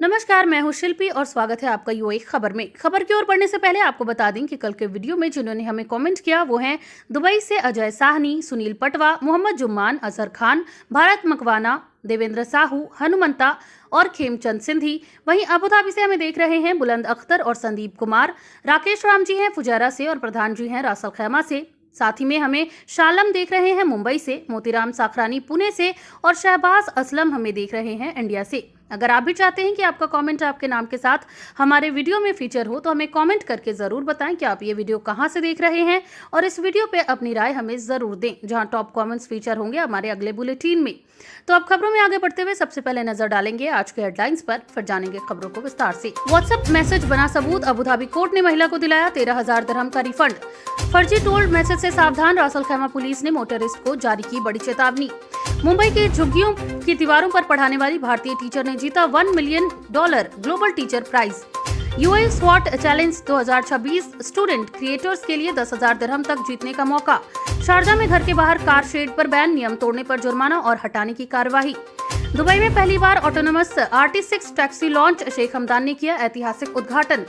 नमस्कार, मैं हूं शिल्पी और स्वागत है आपका यूएई खबर में। खबर की ओर बढ़ने से पहले आपको बता दें कि कल के वीडियो में जिन्होंने हमें कमेंट किया वो हैं दुबई से अजय साहनी, सुनील पटवा, मोहम्मद जुम्मान, अजहर खान, भारत मकवाना, देवेंद्र साहू, हनुमंता और खेमचंद सिंधी। वहीं अबू धाबी से हमें देख रहे हैं बुलंद अख्तर और संदीप कुमार, राकेश राम जी हैं फुजैरा से और प्रधान जी हैं रासल खैमा से। साथ ही में हमें शालम देख रहे हैं मुंबई से, मोतीराम साखरानी पुणे से और शहबाज असलम हमें देख रहे हैं इंडिया से। अगर आप भी चाहते हैं कि आपका कमेंट आपके नाम के साथ हमारे वीडियो में फीचर हो तो हमें कमेंट करके जरूर बताएं कि आप ये वीडियो कहां से देख रहे हैं और इस वीडियो पे अपनी राय हमें जरूर दें, जहां टॉप कमेंट्स फीचर होंगे हमारे अगले बुलेटिन में। तो अब खबरों में आगे बढ़ते हुए सबसे पहले नजर डालेंगे आज के हेडलाइंस पर, फिर जानेंगे खबरों को विस्तार से। व्हाट्सएप मैसेज बना सबूत, अबू धाबी कोर्ट ने महिला को दिलाया 13,000 दिरहम का रिफंड। फर्जी टोल्ड मैसेज से सावधान, रासल खैमा पुलिस ने मोटरिस्ट को जारी की बड़ी चेतावनी। मुंबई के झुग्गियों की दीवारों पर पढ़ाने वाली भारतीय टीचर ने जीता $1 million global teacher prize. UAE swat challenge 2026 student creators के लिए 10,000 दिरहम तक जीतने का मौका। शारजा में घर के बाहर कार शेड पर बैन, नियम तोड़ने पर जुर्माना और हटाने की कार्रवाई। दुबई में पहली बार autonomous RT6 taxi launch, Sheikh Hamdan ने किया ऐतिहासिक उद्घाटन।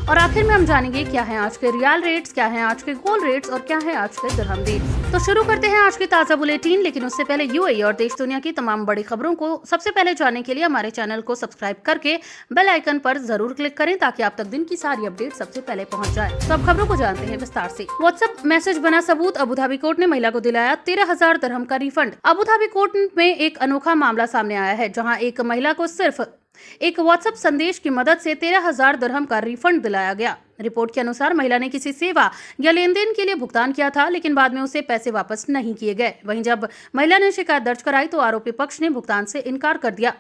और आखिर में हम जानेंगे क्या हैं आज के रियल रेट्स, क्या हैं आज के गोल्ड रेट्स और क्या है आज के दिरहम रेट्स। तो शुरू करते हैं आज की ताजा बुलेटिन, लेकिन उससे पहले यूएई और देश दुनिया की तमाम बड़ी खबरों को सबसे पहले जानने के लिए हमारे चैनल को सब्सक्राइब करके बेल आइकन पर जरूर क्लिक करें ताकि आप तक दिन की सारी अपडेट सबसे पहले पहुंच जाए। तो अब खबरों को जानते हैं विस्तार से। व्हाट्सएप मैसेज बना सबूत, अबू धाबी कोर्ट ने महिला को दिलाया 13,000 दिरहम का रिफंड। अबू धाबी कोर्ट में एक अनोखा मामला सामने आया है, जहाँ एक महिला को सिर्फ एक व्हाट्सएप संदेश की मदद से 13,000 दिरहम का रिफंड दिलाया गया। रिपोर्ट के अनुसार महिला ने किसी सेवा या लेन देन के लिए भुगतान किया था, लेकिन बाद में उसे पैसे वापस नहीं किए गए। वहीं जब महिला ने शिकायत दर्ज कराई तो आरोपी पक्ष ने भुगतान से इनकार कर दिया।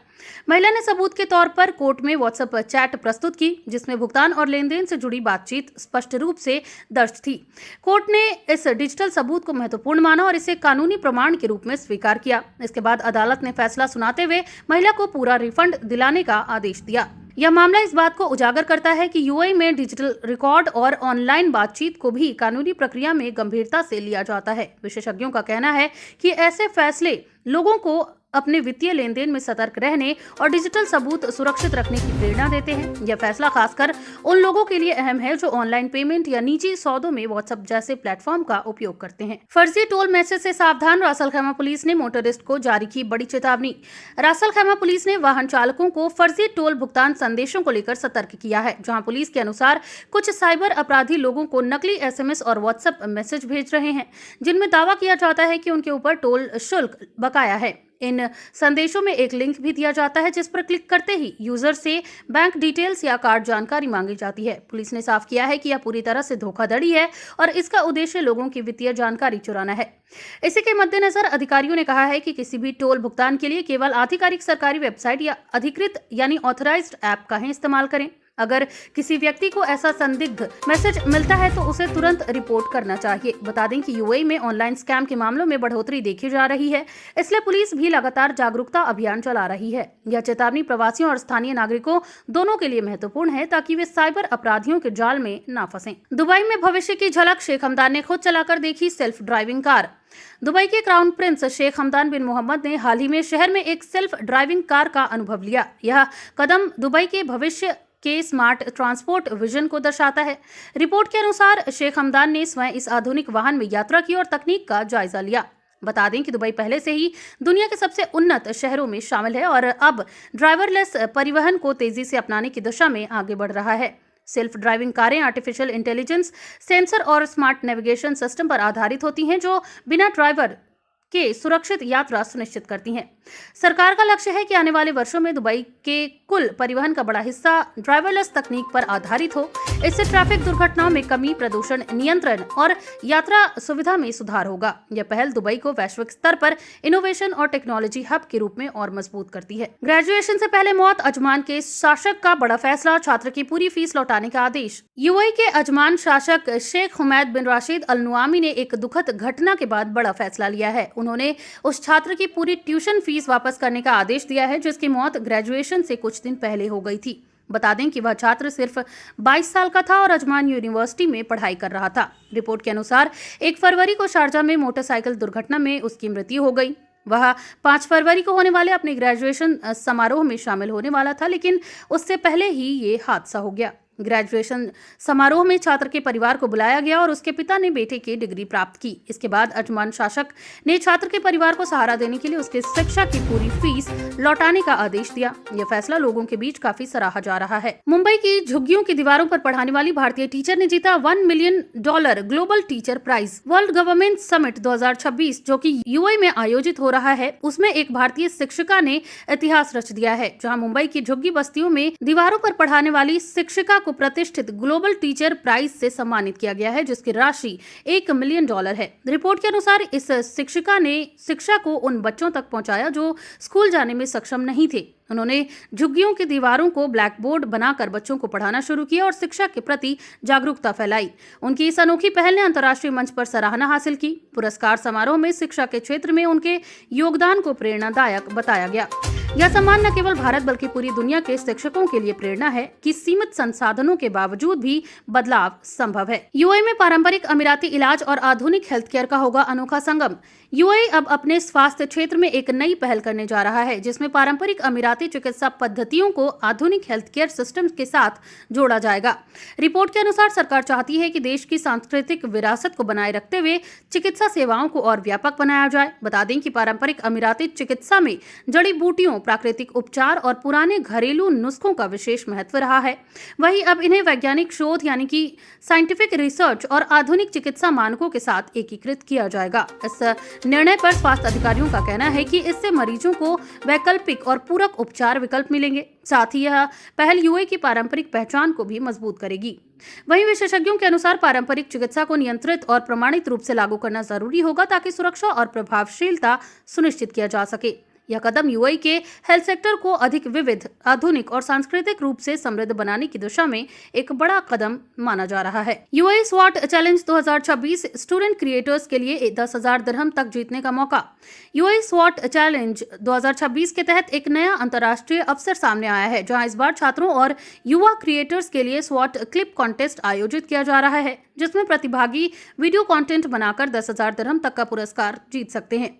महिला ने सबूत के तौर पर कोर्ट में व्हाट्सएप चैट प्रस्तुत की, जिसमें भुगतान और लेन देन से जुड़ी बातचीत स्पष्ट रूप से दर्ज थी। कोर्ट ने इस डिजिटल सबूत को महत्वपूर्ण माना और इसे कानूनी प्रमाण के रूप में स्वीकार किया। इसके बाद अदालत ने फैसला सुनाते हुए महिला को पूरा रिफंड दिलाने का आदेश दिया। यह मामला इस बात को उजागर करता है कि यूएई में डिजिटल रिकॉर्ड और ऑनलाइन बातचीत को भी कानूनी प्रक्रिया में गंभीरता से लिया जाता है। विशेषज्ञों का कहना है कि ऐसे फैसले लोगों को अपने वित्तीय लेन देन में सतर्क रहने और डिजिटल सबूत सुरक्षित रखने की प्रेरणा देते हैं। यह फैसला खासकर उन लोगों के लिए अहम है जो ऑनलाइन पेमेंट या निजी सौदों में व्हाट्सएप जैसे प्लेटफॉर्म का उपयोग करते हैं। फर्जी टोल मैसेज से सावधान, रासल खैमा पुलिस ने मोटरिस्ट को जारी की बड़ी चेतावनी। रासल खैमा पुलिस ने वाहन चालकों को फर्जी टोल भुगतान संदेशों को लेकर सतर्क किया है, जहाँ पुलिस के अनुसार कुछ साइबर अपराधी लोगों को नकली SMS और व्हाट्सएप मैसेज भेज रहे हैं, जिनमें दावा किया जाता है कि उनके ऊपर टोल शुल्क बकाया है। इन संदेशों में एक लिंक भी दिया जाता है जिस पर क्लिक करते ही यूजर से बैंक डिटेल्स या कार्ड जानकारी मांगी जाती है। पुलिस ने साफ किया है कि यह पूरी तरह से धोखाधड़ी है और इसका उद्देश्य लोगों की वित्तीय जानकारी चुराना है। इसी के मद्देनजर अधिकारियों ने कहा है कि किसी भी टोल भुगतान के लिए केवल आधिकारिक सरकारी वेबसाइट या अधिकृत यानी ऑथराइज्ड ऐप का ही इस्तेमाल करें। अगर किसी व्यक्ति को ऐसा संदिग्ध मैसेज मिलता है तो उसे तुरंत रिपोर्ट करना चाहिए। बता दें कि यूएई में ऑनलाइन स्कैम के मामलों में बढ़ोतरी देखी जा रही है, इसलिए पुलिस भी लगातार जागरूकता अभियान चला रही है। यह चेतावनी प्रवासियों और स्थानीय नागरिकों दोनों के लिए महत्वपूर्ण है ताकि वे साइबर अपराधियों के जाल में ना फंसें। दुबई में भविष्य की झलक, शेख हमदान ने खुद चलाकर देखी सेल्फ ड्राइविंग कार। दुबई के क्राउन प्रिंस शेख हमदान बिन मोहम्मद ने हाल ही में शहर में एक सेल्फ ड्राइविंग कार का अनुभव लिया। यह कदम दुबई के भविष्य के स्मार्ट ट्रांसपोर्ट विजन को दर्शाता है। रिपोर्ट के अनुसार शेख हमदान ने स्वयं इस आधुनिक वाहन में यात्रा की और तकनीक का जायजा लिया। बता दें कि दुबई पहले से ही दुनिया के सबसे उन्नत शहरों में शामिल है और अब ड्राइवरलेस परिवहन को तेजी से अपनाने की दिशा में आगे बढ़ रहा है। सेल्फ ड्राइविंग कारें आर्टिफिशियल इंटेलिजेंस, सेंसर और स्मार्ट नेविगेशन सिस्टम पर आधारित होती हैं जो बिना ड्राइवर के सुरक्षित यात्रा सुनिश्चित करती हैं। सरकार का लक्ष्य है कि आने वाले वर्षों में दुबई के कुल परिवहन का बड़ा हिस्सा ड्राइवरलेस तकनीक पर आधारित हो। इससे ट्रैफिक दुर्घटनाओं में कमी, प्रदूषण नियंत्रण और यात्रा सुविधा में सुधार होगा। यह पहल दुबई को वैश्विक स्तर पर इनोवेशन और टेक्नोलॉजी हब के रूप में और मजबूत करती है। ग्रेजुएशन से पहले मौत, अजमान के शासक का बड़ा फैसला, छात्र की पूरी फीस लौटाने का आदेश। यूएई के अजमान शासक शेख हुमैद बिन राशिद अल नुआमी ने एक दुखद घटना के बाद बड़ा फैसला लिया है। उन्होंने उस छात्र की पूरी ट्यूशन फीस वापस करने का आदेश दिया है जिसकी मौत ग्रेजुएशन से कुछ दिन पहले हो गई थी। बता दें कि वह छात्र सिर्फ 22 साल का था और अजमान यूनिवर्सिटी में पढ़ाई कर रहा था। रिपोर्ट के अनुसार 1 फरवरी को शारजा में मोटरसाइकिल दुर्घटना में उसकी मृत्यु हो गई। वह 5 फरवरी को होने वाले अपने ग्रेजुएशन समारोह में शामिल होने वाला था, लेकिन उससे पहले ही ये हादसा हो गया। ग्रेजुएशन समारोह में छात्र के परिवार को बुलाया गया और उसके पिता ने बेटे की डिग्री प्राप्त की। इसके बाद अजमान शासक ने छात्र के परिवार को सहारा देने के लिए उसके शिक्षा की पूरी फीस लौटाने का आदेश दिया। यह फैसला लोगों के बीच काफी सराहा जा रहा है। मुंबई की झुग्गियों की दीवारों पर पढ़ाने वाली भारतीय टीचर ने जीता $1 million global teacher prize. World government summit 2026 जो कि यूएई में आयोजित हो रहा है, उसमें एक भारतीय शिक्षिका ने इतिहास रच दिया है, जहाँ मुंबई की झुग्गी बस्तियों में दीवारों पर पढ़ाने वाली शिक्षिका को प्रतिष्ठित ग्लोबल टीचर प्राइज से सम्मानित किया गया है, जिसकी राशि $1 मिलियन है। रिपोर्ट के अनुसार इस शिक्षिका ने शिक्षा को उन बच्चों तक पहुंचाया जो स्कूल जाने में सक्षम नहीं थे। उन्होंने झुग्गियों की दीवारों को ब्लैक बोर्ड बनाकर बच्चों को पढ़ाना शुरू किया और शिक्षा के प्रति जागरूकता फैलाई। उनकी इस अनोखी पहल ने अंतर्राष्ट्रीय मंच पर सराहना हासिल की। पुरस्कार समारोह में शिक्षा के क्षेत्र में उनके योगदान को प्रेरणादायक बताया गया। यह सम्मान न केवल भारत बल्कि पूरी दुनिया के शिक्षकों के लिए प्रेरणा है कि सीमित संसाधनों के बावजूद भी बदलाव संभव है। यूएई में पारंपरिक अमीराती इलाज और आधुनिक हेल्थ केयर का होगा अनोखा संगम। यूएई अब अपने स्वास्थ्य क्षेत्र में एक नई पहल करने जा रहा है, जिसमें पारंपरिक अमीराती चिकित्सा पद्धतियों को आधुनिक हेल्थ केयर सिस्टम के साथ जोड़ा जाएगा। रिपोर्ट के अनुसार सरकार चाहती है कि देश की सांस्कृतिक विरासत को बनाए रखते हुए चिकित्सा सेवाओं को और व्यापक बनाया जाए। बता दें कि पारंपरिक अमीराती चिकित्सा में जड़ी बूटियों, प्राकृतिक उपचार और पुराने घरेलू नुस्खों का विशेष महत्व रहा है। वहीं अब इन्हें वैज्ञानिक शोध यानी कि साइंटिफिक रिसर्च और आधुनिक चिकित्सा मानकों के साथ एकीकृत किया जाएगा। इस निर्णय पर स्वास्थ्य अधिकारियों का कहना है कि इससे मरीजों को वैकल्पिक और पूरक उपचार विकल्प मिलेंगे। साथ ही यह पहल यूएई की पारंपरिक पहचान को भी मजबूत करेगी। वहीं विशेषज्ञों के अनुसार पारंपरिक चिकित्सा को नियंत्रित और प्रमाणित रूप से लागू करना जरूरी होगा ताकि सुरक्षा और प्रभावशीलता सुनिश्चित किया जा सके। यह कदम यूएई के हेल्थ सेक्टर को अधिक विविध, आधुनिक और सांस्कृतिक रूप से समृद्ध बनाने की दिशा में एक बड़ा कदम माना जा रहा है। UAE swat challenge 2026 student creators के लिए 10,000 दिरहम तक जीतने का मौका। यूएई स्वॉट चैलेंज 2026 के तहत एक नया अंतर्राष्ट्रीय अवसर सामने आया है, जहां इस बार छात्रों और युवा क्रिएटर्स के लिए स्वॉट क्लिप कॉन्टेस्ट आयोजित किया जा रहा है, जिसमें प्रतिभागी वीडियो कंटेंट बनाकर 10,000 दिरहम तक का पुरस्कार जीत सकते हैं।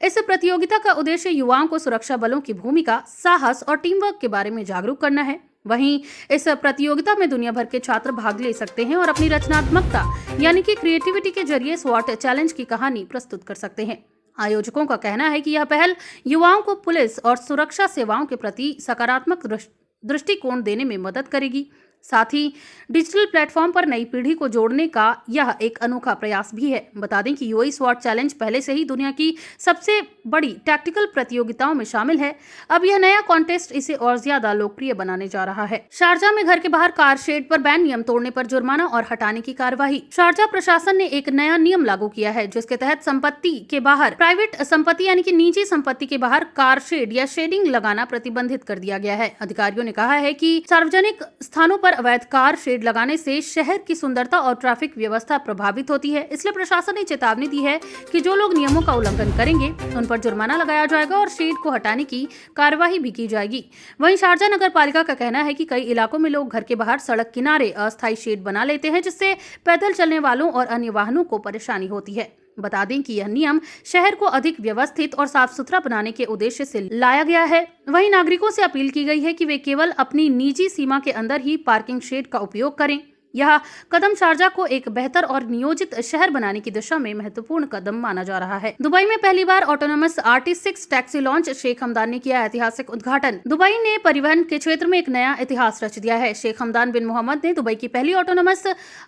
इस प्रतियोगिता का उद्देश्य युवाओं को सुरक्षा बलों की भूमिका, साहस और टीम वर्क के बारे में जागरूक करना है। वहीं इस प्रतियोगिता में दुनिया भर के छात्र भाग ले सकते हैं और अपनी रचनात्मकता यानी कि क्रिएटिविटी के जरिए स्वॉट चैलेंज की कहानी प्रस्तुत कर सकते हैं। आयोजकों का कहना है कि यह पहल युवाओं को पुलिस और सुरक्षा सेवाओं के प्रति सकारात्मक दृष्टिकोण देने में मदद करेगी। साथ ही डिजिटल प्लेटफॉर्म पर नई पीढ़ी को जोड़ने का यह एक अनोखा प्रयास भी है। बता दें कि यूएई स्वॉट चैलेंज पहले से ही दुनिया की सबसे बड़ी टैक्टिकल प्रतियोगिताओं में शामिल है। अब यह नया कॉन्टेस्ट इसे और ज्यादा लोकप्रिय बनाने जा रहा है। शारजा में घर के बाहर कार शेड पर बैन, नियम तोड़ने पर जुर्माना और हटाने की कार्यवाही। शारजा प्रशासन ने एक नया नियम लागू किया है, जिसके तहत संपत्ति के बाहर, प्राइवेट संपत्ति यानी कि निजी संपत्ति के बाहर कार शेड या शेडिंग लगाना प्रतिबंधित कर दिया गया है। अधिकारियों ने कहा है कि सार्वजनिक स्थानों पर अवैध कार शेड लगाने से शहर की सुंदरता और ट्रैफिक व्यवस्था प्रभावित होती है। इसलिए प्रशासन ने चेतावनी दी है कि जो लोग नियमों का उल्लंघन करेंगे उन पर जुर्माना लगाया जाएगा और शेड को हटाने की कार्यवाही भी की जाएगी। वहीं शारजा नगर पालिका का कहना है कि कई इलाकों में लोग घर के बाहर सड़क किनारे अस्थायी शेड बना लेते हैं, जिससे पैदल चलने वालों और अन्य वाहनों को परेशानी होती है। बता दें कि यह नियम शहर को अधिक व्यवस्थित और साफ सुथरा बनाने के उद्देश्य से लाया गया है। वहीं नागरिकों से अपील की गई है कि वे केवल अपनी निजी सीमा के अंदर ही पार्किंग शेड का उपयोग करें। यह कदम शारजा को एक बेहतर और नियोजित शहर बनाने की दिशा में महत्वपूर्ण कदम माना जा रहा है। दुबई में पहली बार autonomous RT6 taxi launch, Sheikh Hamdan ने किया ऐतिहासिक उद्घाटन। दुबई ने परिवहन के क्षेत्र में एक नया इतिहास रच दिया है। शेख हमदान बिन मोहम्मद ने दुबई की पहली ऑटोनोमस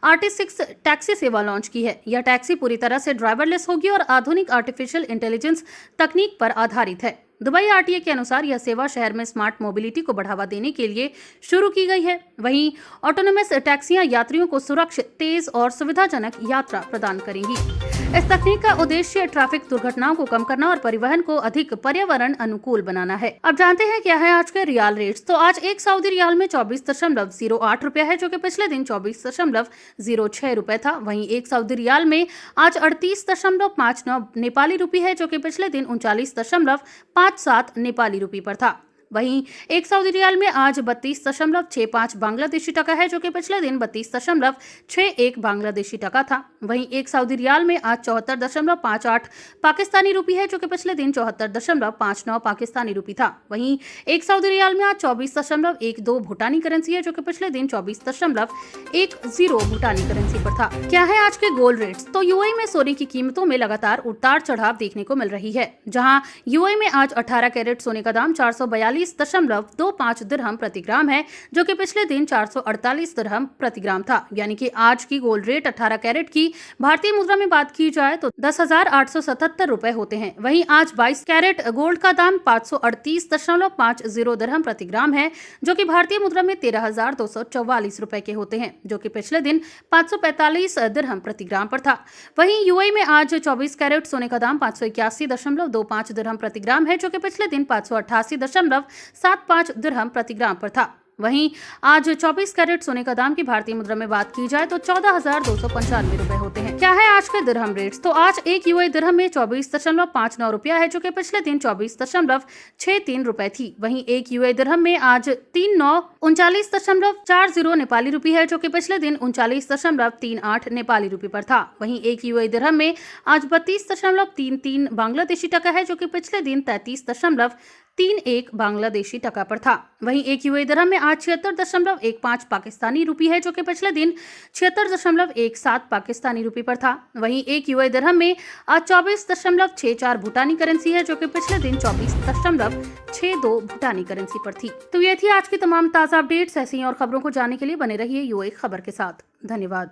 RT6 टैक्सी सेवा लॉन्च की है। यह टैक्सी पूरी तरह से ड्राइवरलेस होगी और आधुनिक आर्टिफिशियल इंटेलिजेंस तकनीक पर आधारित है। दुबई RTA के अनुसार यह सेवा शहर में स्मार्ट मोबिलिटी को बढ़ावा देने के लिए शुरू की गई है। वहीं ऑटोनोमस टैक्सियां यात्रियों को सुरक्षित, तेज और सुविधाजनक यात्रा प्रदान करेंगी। इस तकनीक का उद्देश्य ट्रैफिक दुर्घटनाओं को कम करना और परिवहन को अधिक पर्यावरण अनुकूल बनाना है। अब जानते हैं क्या है आज के रियाल रेट्स। तो आज एक सऊदी रियाल में 24.08 रुपया है, जो कि पिछले दिन 24.06 रुपए था। वहीं एक सऊदी रियाल में आज 38.59 नेपाली रुपये है, जो कि पिछले दिन 39.57 नेपाली रुपये पर था। वहीं एक सऊदी रियाल में आज 32.65 बांग्लादेशी टका है, जो कि पिछले दिन 32.61 बांग्लादेशी टका था। वहीं एक सऊदी रियाल में आज 74.58 पाकिस्तानी रुपी है, जो कि पिछले दिन 74.59 पाकिस्तानी रुपी था। वहीं एक सऊदी रियाल में आज 24.12 भूटानी करेंसी है, जो कि पिछले दिन 24.10 भूटानी करेंसी पर था। क्या है आज के गोल्ड रेट्स? तो यूएई में सोने की कीमतों में लगातार उतार चढ़ाव देखने को मिल रही है, जहां यूएई में आज 18 कैरेट सोने का दाम 442.25 दिरहम प्रति ग्राम है, जो कि पिछले दिन 448 दिरहम प्रति ग्राम था। यानी कि आज की गोल्ड रेट 18 कैरेट की भारतीय मुद्रा में बात की जाए तो 10,877 रुपए होते हैं। वहीं आज 22 कैरेट गोल्ड का दाम 538.50 दिरहम प्रति ग्राम है, जो कि भारतीय मुद्रा में 13,244 रुपए के होते हैं, जो कि पिछले दिन 545 दिरहम प्रति ग्राम पर था। वहीं यूएई में आज 24 कैरेट सोने का दाम 581.25 दिरहम प्रति ग्राम है, जो कि पिछले दिन 588.75 दिरहम प्रति ग्राम पर था। वहीं आज 24 कैरेट सोने का दाम की भारतीय मुद्रा में बात की जाए तो 14,295 रुपए होते हैं। क्या है आज के दिरहम रेट्स? तो आज एक यूएई दिरहम में 24.59 रुपया है, जो कि पिछले दिन 24.63 रुपए थी। वहीं एक यूएई दिरहम में आज 3939.40 नेपाली रुपी है, जो कि पिछले दिन 39.38 नेपाली रुपी पर था। वहीं एक यूएई दिरहम में आज 32.33 बांग्लादेशी टका है, जो कि पिछले दिन 33.31 बांग्लादेशी टका पर था। वहीं एक यूएई दिरहम में आज 76.15 पाकिस्तानी रुपी है, जो कि पिछले दिन 76.17 पाकिस्तानी रुपी पर था। वहीं एक यूएई दिरहम में आज 24.64 भूटानी करेंसी है, जो कि पिछले दिन 24.62 भूटानी करेंसी पर थी। तो ये थी आज की तमाम ताज़ा अपडेट्स। ऐसी और खबरों को जानने के लिए बने रहिए यूएई खबर के साथ। धन्यवाद।